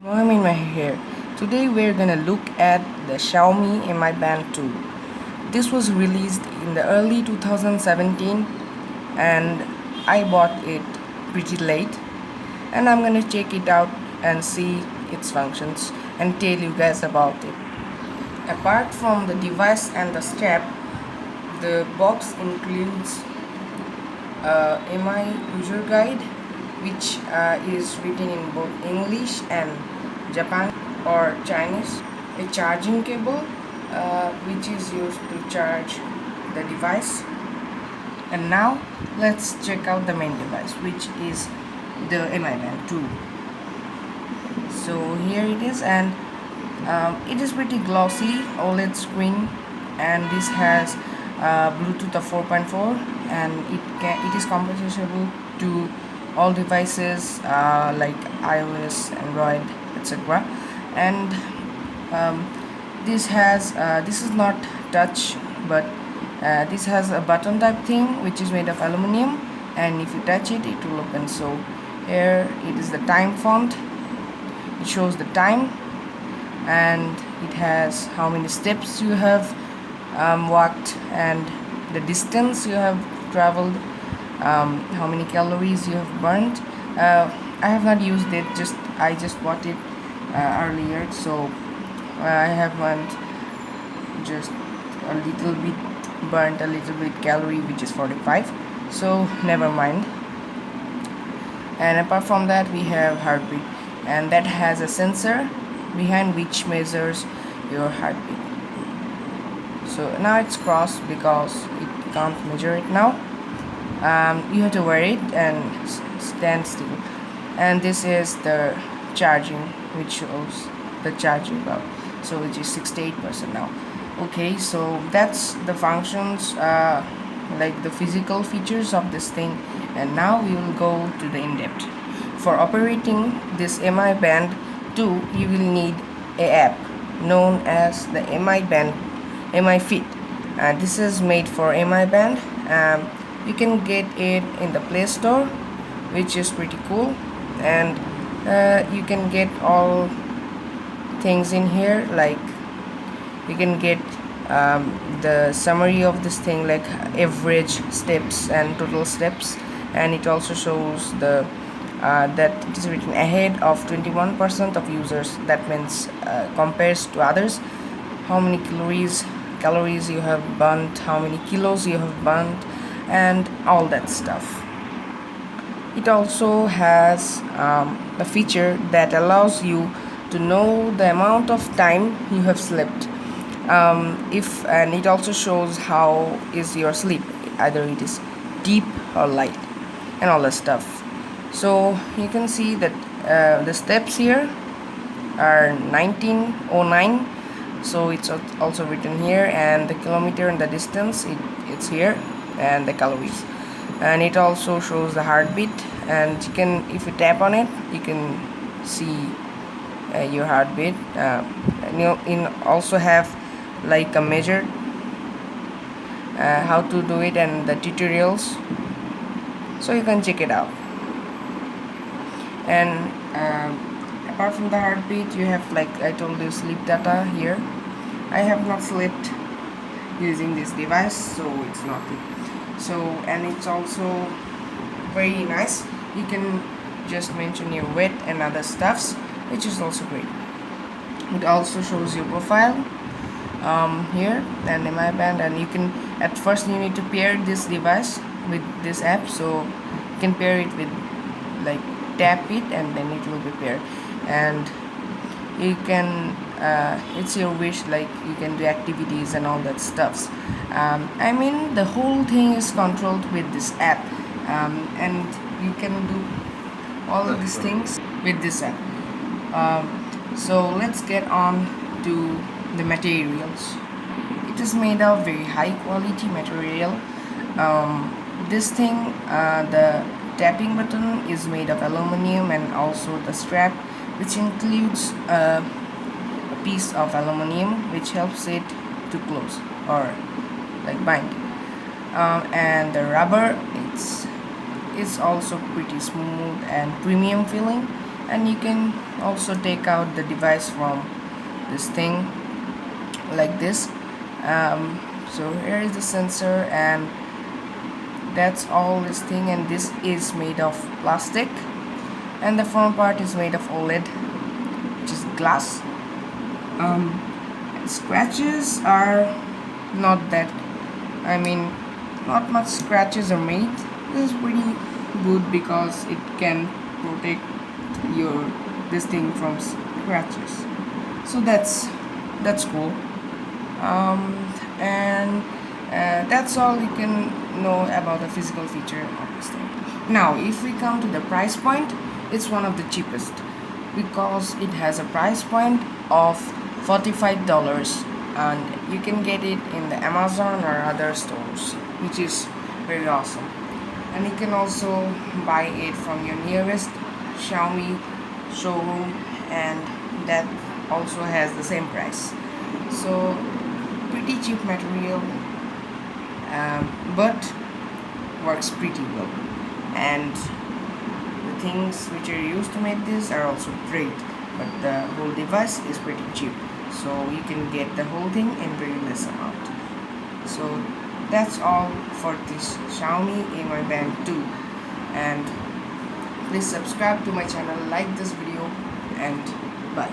I'm in my hair. Today we're gonna look at the Xiaomi Mi Band 2. This was released in the early 2017 and I bought it pretty late, and I'm gonna check it out and see its functions and tell you guys about it. Apart from the device and the strap, the box includes a MI user guide which is written in both English and Japan or Chinese, a charging cable which is used to charge the device. And now let's check out the main device, which is the MI Band 2. So here it is, and it is pretty glossy OLED screen, and this has Bluetooth of 4.4, and it is compatible to all devices like iOS, Android, etc. And this is not touch, but this has a button type thing which is made of aluminum, and if you touch it, it will open. So here it is the time font. It shows the time, and it has how many steps you have walked and the distance you have traveled, how many calories you have burnt. I have not used it, I just bought it earlier, so I haven't just a little bit burnt a little bit calorie, which is 45, so never mind. And apart from that, we have heartbeat, and that has a sensor behind which measures your heartbeat. So now it's crossed because it can't measure it now. You have to wear it and stand still. And this is the charging, which shows the charging power, so which is 68% now. Okay, so that's the functions, like the physical features of this thing, and now we will go to the in-depth. For operating this Mi Band 2, you will need a app known as the Mi Band Mi Fit. This is made for Mi Band. You can get it in the Play Store, which is pretty cool, and you can get all things in here, like you can get the summary of this thing, like average steps and total steps, and it also shows the that it is written ahead of 21% of users. That means compares to others, how many calories you have burnt, how many kilos you have burnt, and all that stuff. It also has a feature that allows you to know the amount of time you have slept. And it also shows how is your sleep, either it is deep or light, and all that stuff. So you can see that the steps here are 1909, so it's also written here, and the kilometer and the distance, it's here, and the calories. And it also shows the heartbeat, and you can, if you tap on it, you can see your heartbeat. And you also have like a measure how to do it, and the tutorials, so you can check it out. And apart from the heartbeat, you have, like I told you, sleep data here. I have not slept using this device, so it's nothing. So, and it's also very nice. You can just mention your weight and other stuffs, which is also great. It also shows your profile here and in Mi Band, and you can, at first you need to pair this device with this app, so you can pair it with, like, tap it and then it will be paired, and you can it's your wish, like you can do activities and all that stuffs. I mean, the whole thing is controlled with this app, and you can do all of these things with this app. So let's get on to the materials. It is made of very high quality material. This thing, the tapping button is made of aluminum, and also the strap, which includes a piece of aluminum which helps it to close or like bind. And the rubber, it's also pretty smooth and premium feeling, and you can also take out the device from this thing like this. So here is the sensor, and that's all this thing, and this is made of plastic, and the front part is made of OLED, which is glass. Scratches are not that, I mean, not much scratches are made. This is pretty good because it can protect your this thing from scratches. So that's cool. And that's all you can know about the physical feature of this thing. Now if we come to the price point, it's one of the cheapest because it has a price point of $45, and you can get it in the Amazon or other stores, which is very awesome. And you can also buy it from your nearest Xiaomi showroom, and that also has the same price. So pretty cheap material, but works pretty well, and the things which are used to make this are also great, but the whole device is pretty cheap, so you can get the whole thing in very less amount. So that's all for this Xiaomi Mi Band 2, and please subscribe to my channel, like this video, and bye.